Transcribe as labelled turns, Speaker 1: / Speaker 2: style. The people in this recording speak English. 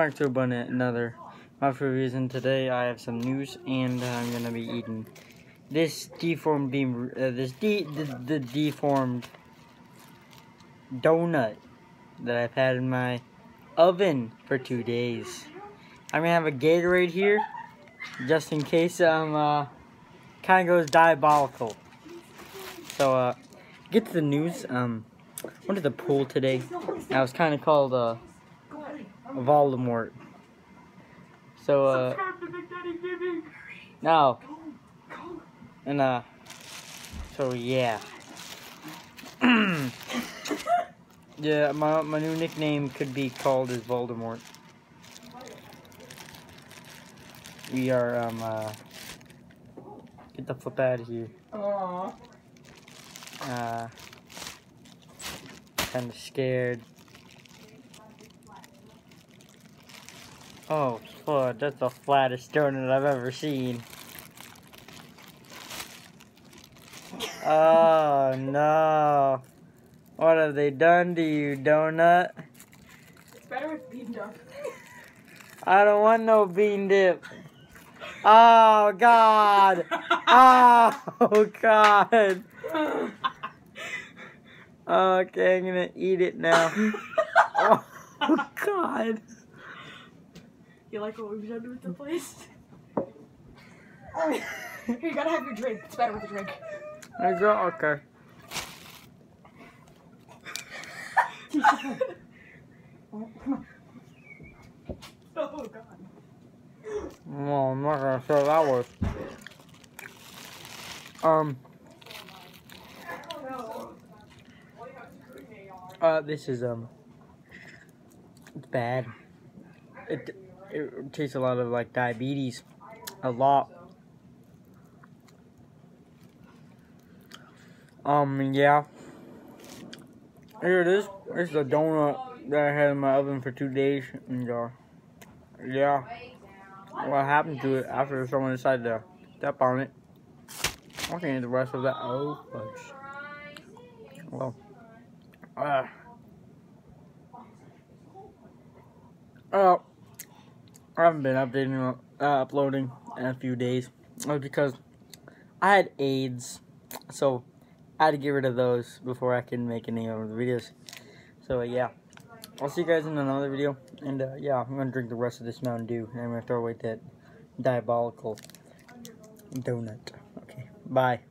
Speaker 1: back to another Mophead reviews, and today I have some news, and I'm gonna be eating this deformed the deformed donut that I've had in my oven for 2 days. I'm gonna have a Gatorade here, just in case kind of goes diabolical. So get to the news. Went to the pool today. I was kind of called Voldemort. So now and so yeah. Yeah, my new nickname could be called as Voldemort. We are get the flip out of here. Kind of scared. Oh, fuck, that's the flattest donut I've ever seen. Oh, no. What have they done to you, donut?
Speaker 2: It's better with bean dip.
Speaker 1: I don't want no bean dip. Oh, God. Oh, God. Okay, I'm gonna eat it now. Oh, God.
Speaker 2: You like what we've done with the place? Here, you gotta have your drink. It's better with a drink.
Speaker 1: I go, okay.
Speaker 2: Oh, come on. Oh, God.
Speaker 1: Well, I'm not gonna say that was. This is, it's bad. It tastes a lot of, like, diabetes. A lot. Yeah. Here it is. This is a donut that I had in my oven for 2 days, and, yeah. What happened to it after someone decided to step on it? I can eat the rest of that. Oh, fudge. Well. I haven't been uploading in a few days. Because I had AIDS. So, I had to get rid of those before I can make any other videos. So, yeah. I'll see you guys in another video. And, yeah, I'm going to drink the rest of this Mountain Dew. And I'm going to throw away that diabolical donut. Okay, bye.